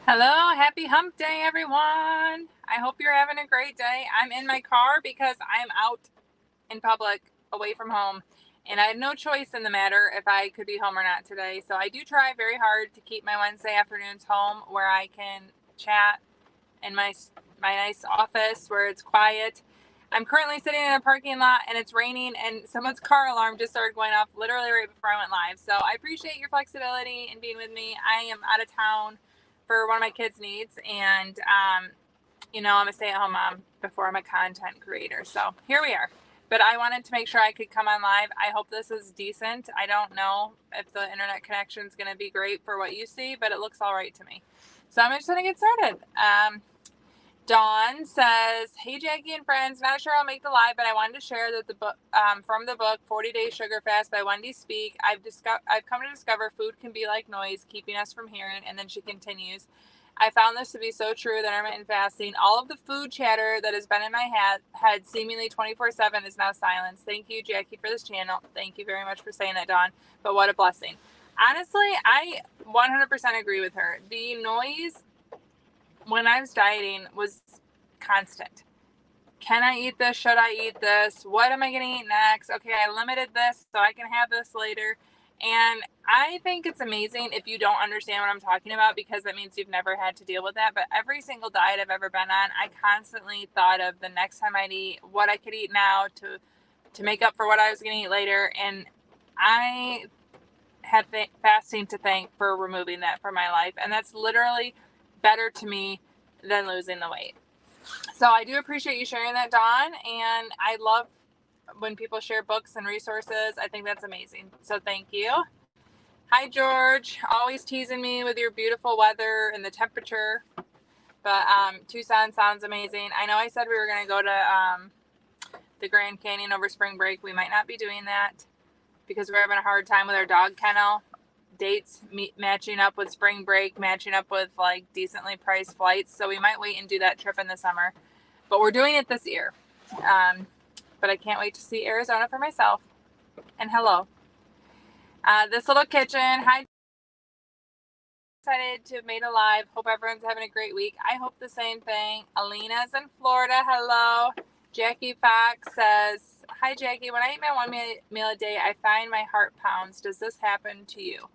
Hello, happy hump day, everyone. I hope you're having a great day. I'm in my car because I'm out in public away from home, and I have no choice in the matter if I could be home or not today. So I do try very hard to keep my Wednesday afternoons home where I can chat in my nice office where it's quiet. I'm currently sitting in a parking lot and it's raining, and someone's car alarm just started going off literally right before I went live. So I appreciate your flexibility and being with me. I am out of town for one of my kids' needs, and I'm a stay-at-home mom before I'm a content creator. So here we are. But I wanted to make sure I could come on live. I hope this is decent. I don't know if the internet connection is going to be great for what you see, but it looks all right to me. So I'm just going to get started. Dawn says, "Hey Jackie and friends, not sure I'll make the live, but I wanted to share that the book from the book 40 Day Sugar Fast by Wendy Speak. I've come to discover food can be like noise, keeping us from hearing." And then she continues, "I found this to be so true that intermittent fasting, all of the food chatter that has been in my head seemingly 24/7 is now silenced. Thank you, Jackie, for this channel." Thank you very much for saying that, Dawn. But what a blessing. Honestly, I 100% agree with her. The noise when I was dieting was constant. Can I eat this? Should I eat this? What am I going to eat next? Okay, I limited this so I can have this later. And I think it's amazing if you don't understand what I'm talking about, because that means you've never had to deal with that. But every single diet I've ever been on, I constantly thought of the next time I'd eat, what I could eat now to make up for what I was going to eat later. And I have fasting to thank for removing that from my life. And that's literally better to me than losing the weight. So I do appreciate you sharing that, Dawn. And I love when people share books and resources. I think that's amazing. So thank you. Hi, George. Always teasing me with your beautiful weather and the temperature. But Tucson sounds amazing. I know I said we were going to go to the Grand Canyon over spring break. We might not be doing that because we're having a hard time with our dog kennel dates matching up with spring break, matching up with like decently priced flights. So we might wait and do that trip in the summer, but we're doing it this year. But I can't wait to see Arizona for myself. And hello. This little kitchen. Hi. Excited to have made a live. Hope everyone's having a great week. I hope the same thing. Alina's in Florida. Hello. Jackie Fox says, "Hi Jackie, when I eat my one meal a day, I find my heart pounds. Does this happen to you?"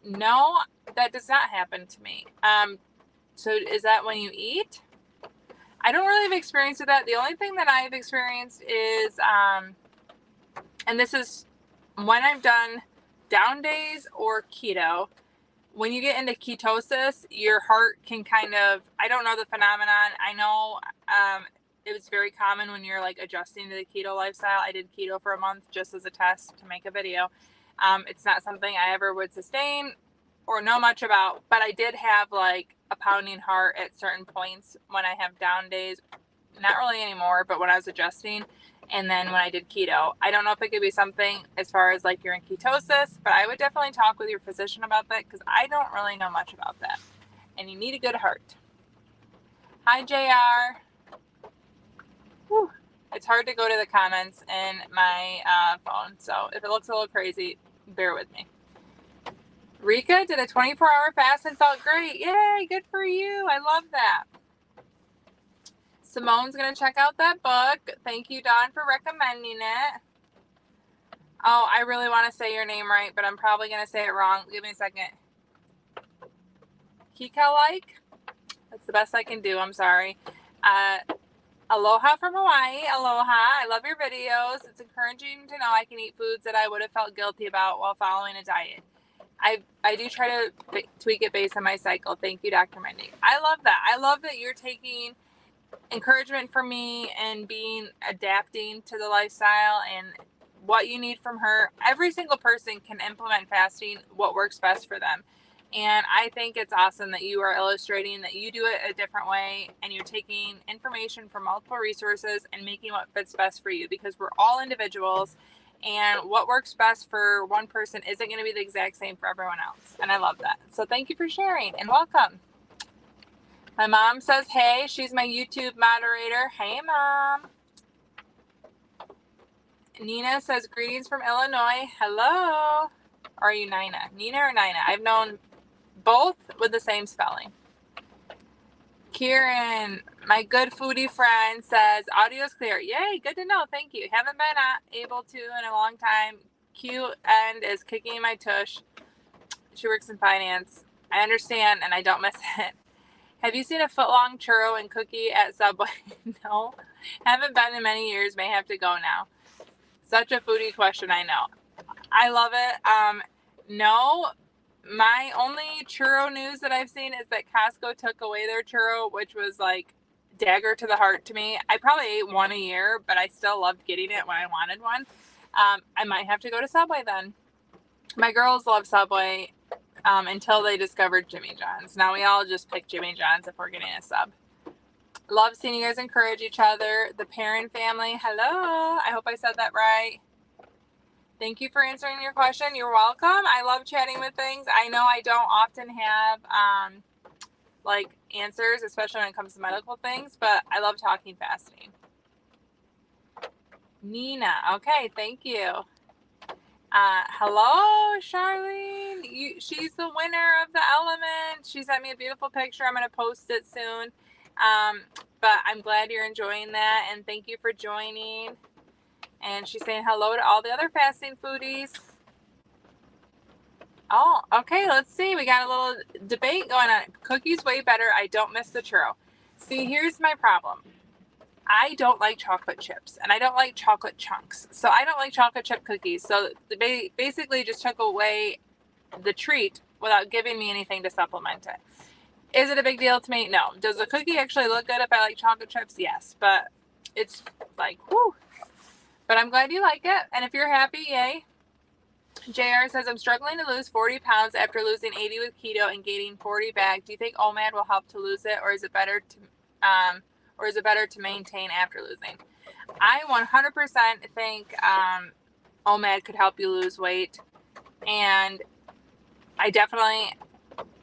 No, that does not happen to me. So is that when you eat? I don't really have experience with that. The only thing that I've experienced is, and this is when I've done down days or keto. When you get into ketosis, your heart can kind of, I don't know the phenomenon. I know it was very common when you're like adjusting to the keto lifestyle. I did keto for a month just as a test to make a video. It's not something I ever would sustain or know much about, but I did have like a pounding heart at certain points when I have down days. Not really anymore, but when I was adjusting, and then when I did keto. I don't know if it could be something as far as like you're in ketosis, but I would definitely talk with your physician about that because I don't really know much about that. And you need a good heart. Hi, JR. Whew. It's hard to go to the comments in my phone, so if it looks a little crazy, bear with me. Rika did a 24-hour fast and felt great. Yay, good for you. I love that. Simone's going to check out that book. Thank you, Dawn, for recommending it. Oh, I really want to say your name right, but I'm probably going to say it wrong. Give me a second. Kika-like? That's the best I can do. I'm sorry. Aloha from Hawaii. Aloha. I love your videos. It's encouraging to know I can eat foods that I would have felt guilty about while following a diet. I do try to tweak it based on my cycle. Thank you, Dr. Mindy. I love that. I love that you're taking encouragement from me and adapting to the lifestyle and what you need from her. Every single person can implement fasting, what works best for them. And I think it's awesome that you are illustrating that you do it a different way and you're taking information from multiple resources and making what fits best for you, because we're all individuals and what works best for one person isn't going to be the exact same for everyone else. And I love that. So thank you for sharing and welcome. My mom says, hey, she's my YouTube moderator. Hey, Mom. Nina says, greetings from Illinois. Hello. Or are you Nina? Nina or Nina? I've known both with the same spelling. Kieran, my good foodie friend, says audio's clear. Yay, good to know. Thank you. Haven't been able to in a long time. Q end is kicking my tush. She works in finance. I understand and I don't miss it. Have you seen a foot-long churro and cookie at Subway? No. Haven't been in many years. May have to go now. Such a foodie question, I know. I love it. No. My only churro news that I've seen is that Costco took away their churro, which was like dagger to the heart to me. I probably ate one a year, but I still loved getting it when I wanted one. I might have to go to Subway then. My girls love Subway until they discovered Jimmy John's. Now we all just pick Jimmy John's if we're getting a sub. Love seeing you guys encourage each other. The Perrin family, hello. I hope I said that right. Thank you for answering your question. You're welcome. I love chatting with things. I know I don't often have like answers, especially when it comes to medical things, but I love talking fasting. Nina. Okay, thank you. Hello, Charlene. She's the winner of the element. She sent me a beautiful picture. I'm going to post it soon. But I'm glad you're enjoying that, and thank you for joining. And she's saying hello to all the other fasting foodies. Oh, okay, let's see. We got a little debate going on. Cookies way better. I don't miss the churro. See, here's my problem. I don't like chocolate chips, and I don't like chocolate chunks. So I don't like chocolate chip cookies. So they basically just took away the treat without giving me anything to supplement it. Is it a big deal to me? No. Does the cookie actually look good if I like chocolate chips? Yes. But it's like, whoo. But I'm glad you like it. And if you're happy, yay. JR says, I'm struggling to lose 40 pounds after losing 80 with keto and gaining 40 back. Do you think OMAD will help to lose it, or is it better to maintain after losing? I 100% think OMAD could help you lose weight. And I definitely,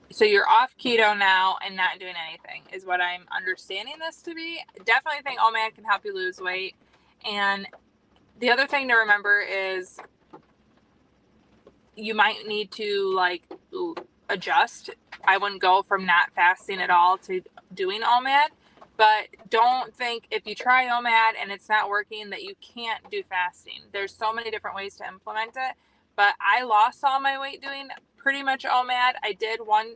so you're off keto now and not doing anything is what I'm understanding this to be. Definitely think OMAD can help you lose weight. And the other thing to remember is you might need to like adjust. I wouldn't go from not fasting at all to doing OMAD, but don't think if you try OMAD and it's not working that you can't do fasting. There's so many different ways to implement it, but I lost all my weight doing pretty much OMAD. I did one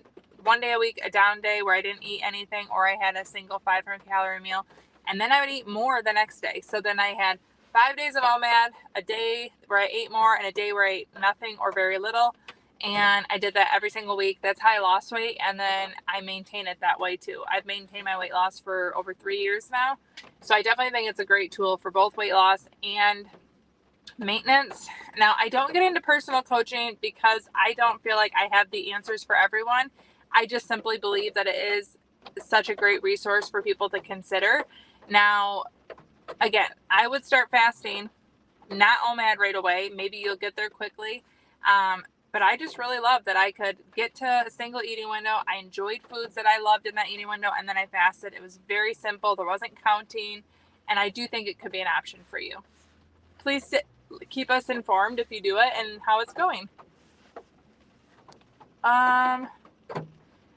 day a week, a down day where I didn't eat anything, or I had a single 500 calorie meal, and then I would eat more the next day. So then I had 5 days of OMAD, a day where I ate more, and a day where I ate nothing or very little. And I did that every single week. That's how I lost weight. And then I maintain it that way too. I've maintained my weight loss for over 3 years now. So I definitely think it's a great tool for both weight loss and maintenance. Now, I don't get into personal coaching because I don't feel like I have the answers for everyone. I just simply believe that it is such a great resource for people to consider. Now, again, I would start fasting, not OMAD right away. Maybe you'll get there quickly. But I just really love that I could get to a single eating window. I enjoyed foods that I loved in that eating window, and then I fasted. It was very simple. There wasn't counting, and I do think it could be an option for you. Please keep us informed if you do it and how it's going.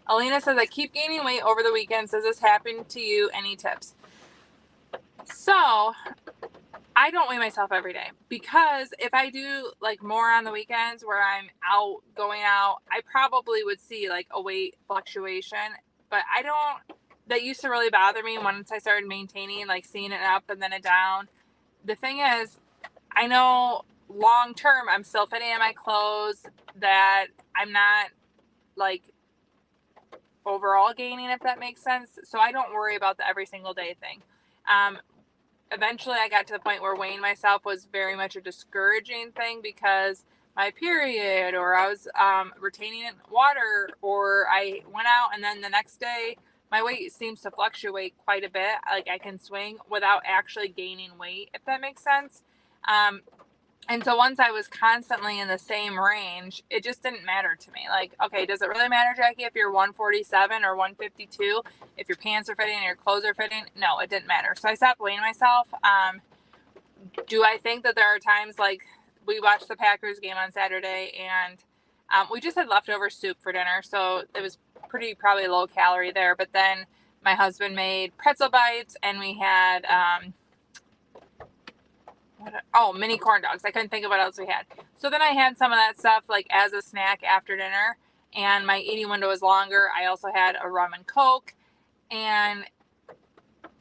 Alina says, I keep gaining weight over the weekend. Does this happen to you? Any tips? So I don't weigh myself every day, because if I do like more on the weekends where I'm going out, I probably would see like a weight fluctuation, but that used to really bother me once I started maintaining, like seeing it up and then it down. The thing is, I know long term, I'm still fitting in my clothes, that I'm not like overall gaining, if that makes sense. So I don't worry about the every single day thing. Eventually I got to the point where weighing myself was very much a discouraging thing because my period, or I was retaining water, or I went out and then the next day my weight seems to fluctuate quite a bit. Like I can swing without actually gaining weight, if that makes sense. And so once I was constantly in the same range, it just didn't matter to me. Like, okay, does it really matter, Jackie, if you're 147 or 152, if your pants are fitting and your clothes are fitting? No, it didn't matter. So I stopped weighing myself. Do I think that there are times, like we watched the Packers game on Saturday and we just had leftover soup for dinner. So it was probably low calorie there. But then My husband made pretzel bites, and we had mini corn dogs. I couldn't think of what else we had. So then I had some of that stuff like as a snack after dinner, and my eating window was longer. I also had a rum and Coke, and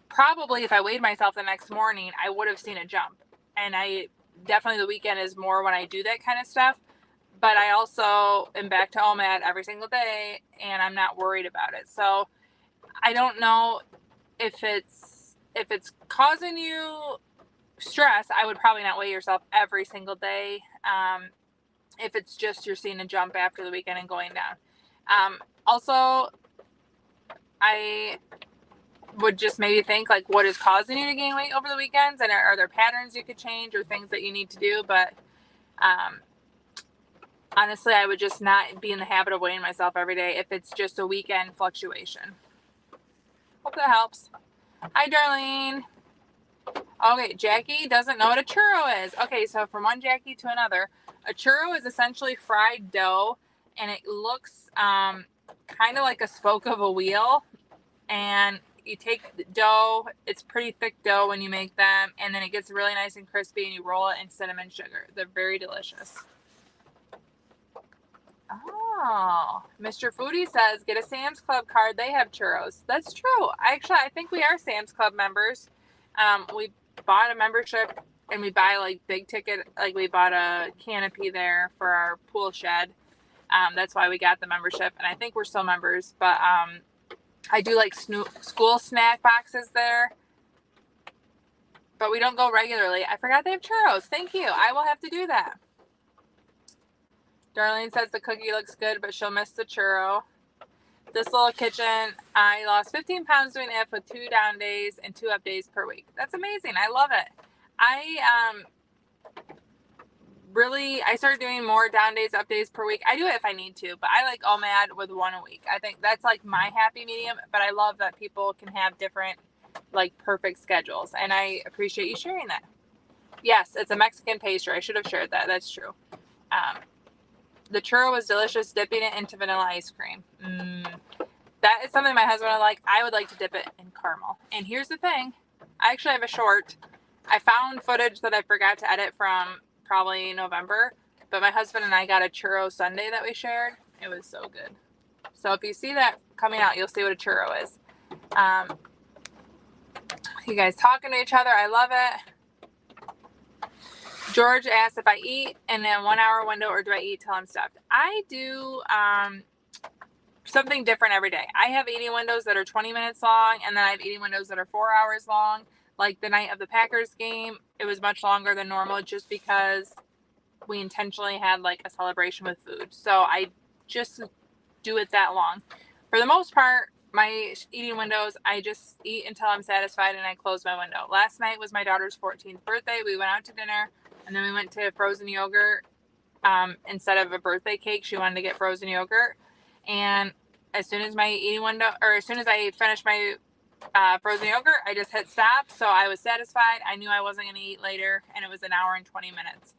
probably if I weighed myself the next morning, I would have seen a jump. And I definitely, the weekend is more when I do that kind of stuff. But I also am back to OMAD every single day, and I'm not worried about it. So I don't know if it's causing you stress. I would probably not weigh yourself every single day. If it's just you're seeing a jump after the weekend and going down. Also, I would just maybe think like what is causing you to gain weight over the weekends, and are there patterns you could change or things that you need to do. But honestly, I would just not be in the habit of weighing myself every day if it's just a weekend fluctuation. Hope that helps. Hi, Darlene. Okay, Jackie doesn't know what a churro is. Okay, so from one Jackie to another, a churro is essentially fried dough, and it looks kind of like a spoke of a wheel. And you take the dough, it's pretty thick dough when you make them, and then it gets really nice and crispy, and you roll it in cinnamon sugar. They're very delicious. Oh, Mr. Foodie says, get a Sam's Club card. They have churros. That's true. I think we are Sam's Club members. We bought a membership, and we buy like big ticket. Like we bought a canopy there for our pool shed. That's why we got the membership, and I think we're still members. But I do like school snack boxes there, but we don't go regularly. I forgot they have churros. Thank you. I will have to do that. Darlene says the cookie looks good, but she'll miss the churro. This little kitchen, I lost 15 pounds doing it with 2 down days and 2 up days per week. That's amazing. I love it. I started doing more down days, up days per week. I do it if I need to, but I like OMAD with 1 a week. I think that's like my happy medium, but I love that people can have different, like perfect schedules, and I appreciate you sharing that. Yes, it's a Mexican pastry. I should have shared that. That's true. The churro was delicious, dipping it into vanilla ice cream. That is something my husband would like. I would like to dip it in caramel. And here's the thing. I actually have a short. I found footage that I forgot to edit from probably November, but my husband and I got a churro sundae that we shared. It was so good. So if you see that coming out, you'll see what a churro is. You guys talking to each other. I love it. George asked if I eat in a 1 hour window or do I eat till I'm stuffed. I do something different every day. I have eating windows that are 20 minutes long, and then I have eating windows that are 4 hours long. Like the night of the Packers game, it was much longer than normal just because we intentionally had like a celebration with food. So I just do it that long. For the most part, my eating windows, I just eat until I'm satisfied and I close my window. Last night was my daughter's 14th birthday. We went out to dinner. And then we went to frozen yogurt. Instead of a birthday cake, she wanted to get frozen yogurt. And as soon as I finished my frozen yogurt, I just hit stop. So I was satisfied. I knew I wasn't going to eat later, and it was 1 hour and 20 minutes.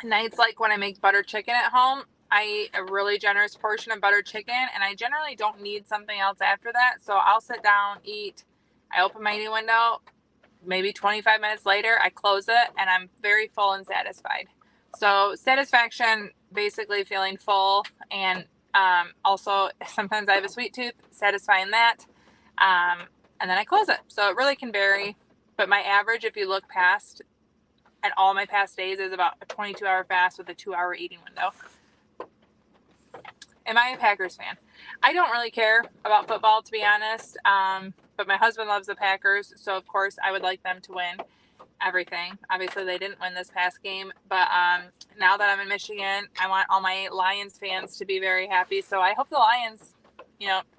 Nights like when I make butter chicken at home, I eat a really generous portion of butter chicken, and I generally don't need something else after that. So I'll sit down, eat. I open my eating window. Maybe 25 minutes later, I close it, and I'm very full and satisfied. So satisfaction, basically feeling full, and also sometimes I have a sweet tooth, satisfying that, and then I close it. So it really can vary, but my average, if you look past at all my past days, is about a 22-hour fast with a 2-hour eating window. Am I a Packers fan? I don't really care about football, to be honest. But my husband loves the Packers, so of course I would like them to win everything. Obviously, they didn't win this past game, but now that I'm in Michigan, I want all my Lions fans to be very happy. So I hope the Lions,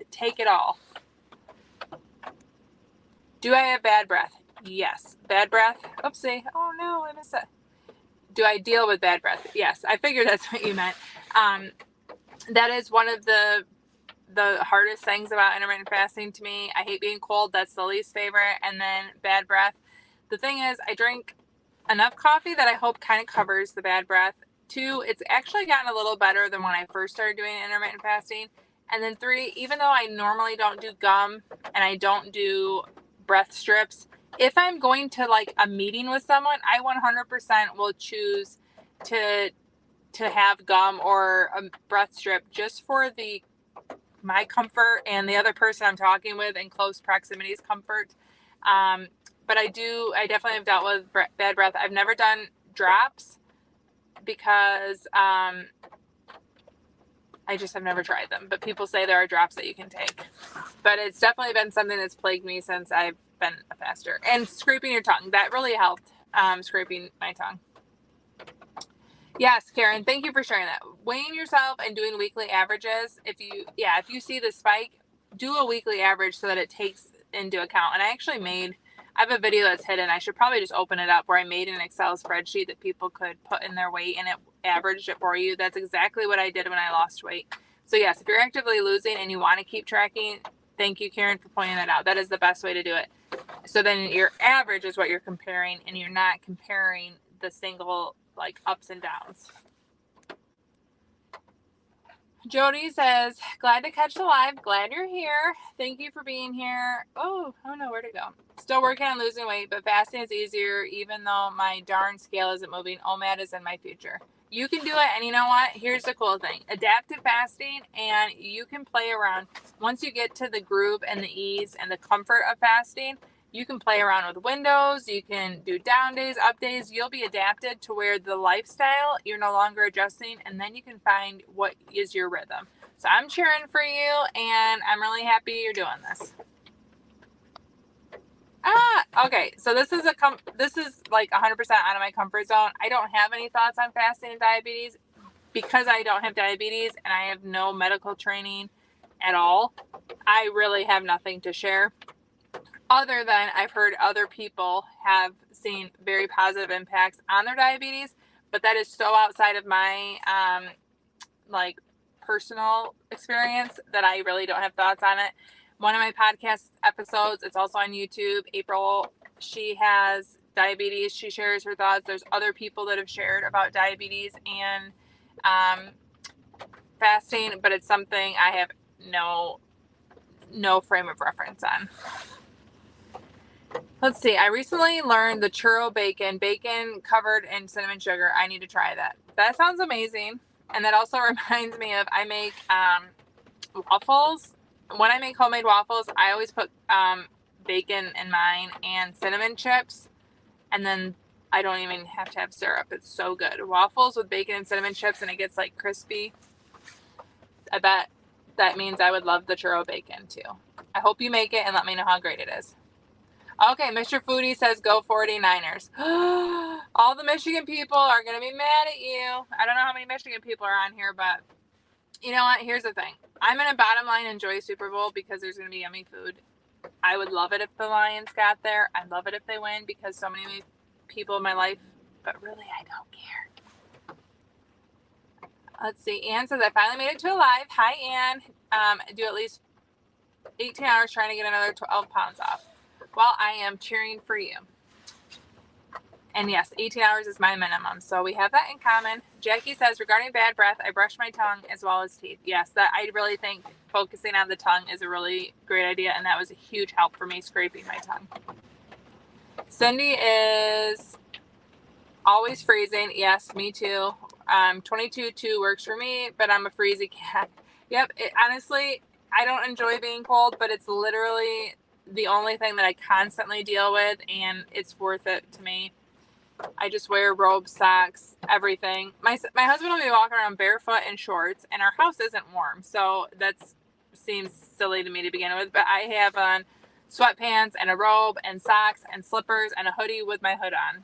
take it all. Do I have bad breath? Yes. Bad breath? Oopsie. Oh no, I missed it. Do I deal with bad breath? Yes. I figured that's what you meant. That is one of the hardest things about intermittent fasting to me. I hate being cold. That's the least favorite. And then bad breath. The thing is, I drink enough coffee that I hope kind of covers the bad breath. 2, it's actually gotten a little better than when I first started doing intermittent fasting. And then 3, even though I normally don't do gum and I don't do breath strips, if I'm going to like a meeting with someone, I 100% will choose to have gum or a breath strip just for my comfort and the other person I'm talking with in close proximity's comfort. But I definitely have dealt with bad breath. I've never done drops because I just have never tried them. But people say there are drops that you can take. But it's definitely been something that's plagued me since I've been a faster. And scraping your tongue, that really helped, scraping my tongue. Yes, Karen, thank you for sharing that. Weighing yourself and doing weekly averages. If you see the spike, do a weekly average so that it takes into account. And I have a video that's hidden. I should probably just open it up, where I made an Excel spreadsheet that people could put in their weight and it averaged it for you. That's exactly what I did when I lost weight. So yes, if you're actively losing and you want to keep tracking, thank you, Karen, for pointing that out. That is the best way to do it. So then your average is what you're comparing, and you're not comparing the single like ups and downs. Jody says, glad to catch the live. Glad you're here. Thank you for being here. Oh, I don't know where to go. Still working on losing weight, but fasting is easier, even though my darn scale isn't moving. OMAD is in my future. You can do it, and you know what? Here's the cool thing. Adaptive fasting, and you can play around. Once you get to the groove and the ease and the comfort of fasting, you can play around with windows. You can do down days, up days. You'll be adapted to where the lifestyle, you're no longer adjusting, and then you can find what is your rhythm. So I'm cheering for you, and I'm really happy you're doing this. Okay. So this is like 100% out of my comfort zone. I don't have any thoughts on fasting and diabetes because I don't have diabetes and I have no medical training at all. I really have nothing to share, other than I've heard other people have seen very positive impacts on their diabetes, but that is so outside of my like personal experience that I really don't have thoughts on it. One of my podcast episodes, it's also on YouTube. April, she has diabetes. She shares her thoughts. There's other people that have shared about diabetes and fasting, but it's something I have no frame of reference on. Let's see. I recently learned the churro bacon covered in cinnamon sugar. I need to try that. That sounds amazing. And that also reminds me of, I make waffles. When I make homemade waffles, I always put bacon in mine and cinnamon chips. And then I don't even have to have syrup. It's so good. Waffles with bacon and cinnamon chips, and it gets like crispy. I bet that means I would love the churro bacon too. I hope you make it and let me know how great it is. Okay, Mr. Foodie says go 49ers. All the Michigan people are going to be mad at you. I don't know how many Michigan people are on here, but you know what? Here's the thing. I'm going to bottom line enjoy Super Bowl because there's going to be yummy food. I would love it if the Lions got there. I'd love it if they win because so many people in my life, but really I don't care. Let's see. Ann says, I finally made it to a live. Hi, Ann. Do at least 18 hours trying to get another 12 pounds off. Well, I am cheering for you. And yes, 18 hours is my minimum. So we have that in common. Jackie says, regarding bad breath, I brush my tongue as well as teeth. Yes, that I really think focusing on the tongue is a really great idea. And that was a huge help for me scraping my tongue. Cindy is always freezing. Yes, me too. 22.2 works for me, but I'm a freezy cat. Yep. Honestly, I don't enjoy being cold, but it's literally the only thing that I constantly deal with, and it's worth it to me. I just wear robes, socks, everything. My husband will be walking around barefoot in shorts, and our house isn't warm, so that seems silly to me to begin with, but I have on sweatpants and a robe and socks and slippers and a hoodie with my hood on.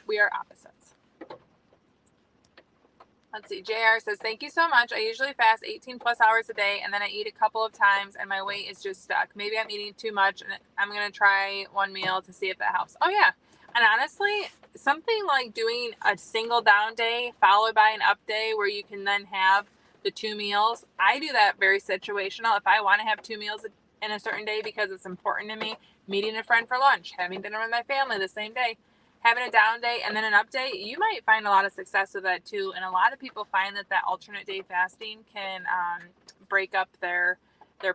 We are opposites. Let's see. JR says, thank you so much. I usually fast 18 plus hours a day, and then I eat a couple of times, and my weight is just stuck. Maybe I'm eating too much, and I'm going to try one meal to see if that helps. Oh, yeah. And honestly, something like doing a single down day followed by an up day where you can then have the 2 meals. I do that very situational. If I want to have 2 meals in a certain day because it's important to me, meeting a friend for lunch, having dinner with my family the same day, having a down day and then an up day, you might find a lot of success with that too. And a lot of people find that alternate day fasting can break up their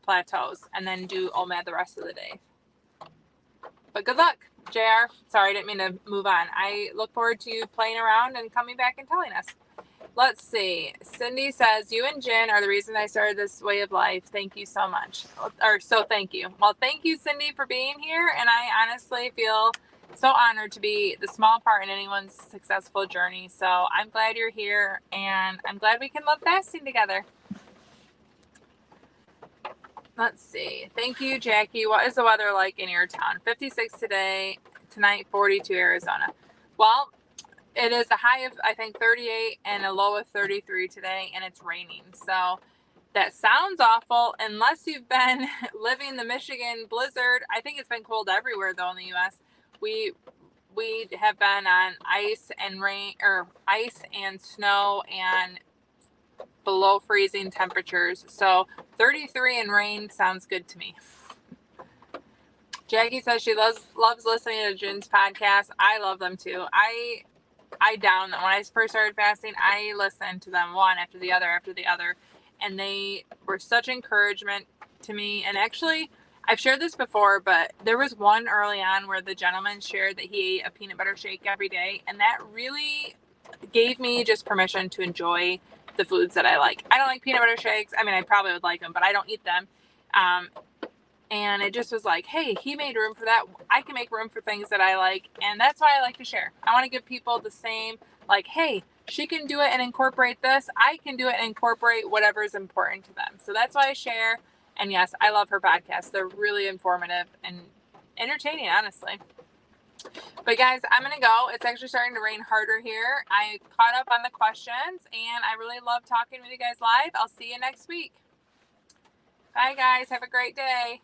plateaus and then do OMAD the rest of the day. But good luck, JR. Sorry, I didn't mean to move on. I look forward to you playing around and coming back and telling us. Let's see. Cindy says, you and Jen are the reason I started this way of life. Thank you so much. So thank you. Well, thank you, Cindy, for being here. And I honestly feel so honored to be the small part in anyone's successful journey. So I'm glad you're here, and I'm glad we can love fasting together. Let's see. Thank you, Jackie. What is the weather like in your town? 56 today, tonight 42 Arizona. Well, it is a high of, I think, 38 and a low of 33 today, and it's raining. So that sounds awful unless you've been living the Michigan blizzard. I think it's been cold everywhere, though, in the U.S. We have been on ice and rain, or ice and snow and below freezing temperatures. So 33 and rain sounds good to me. Jackie says she loves listening to Jen's podcast. I love them too. I down them. When I first started fasting, I listened to them one after the other, and they were such encouragement to me. And actually, I've shared this before, but there was one early on where the gentleman shared that he ate a peanut butter shake every day, and that really gave me just permission to enjoy the foods that I like. I don't like peanut butter shakes. I mean, I probably would like them, but I don't eat them. And it just was like, hey, he made room for that. I can make room for things that I like. And that's why I like to share. I want to give people the same, like, hey, she can do it and incorporate this. I can do it and incorporate whatever is important to them. So that's why I share. And yes, I love her podcasts. They're really informative and entertaining, honestly. But guys, I'm going to go. It's actually starting to rain harder here. I caught up on the questions, and I really love talking with you guys live. I'll see you next week. Bye, guys. Have a great day.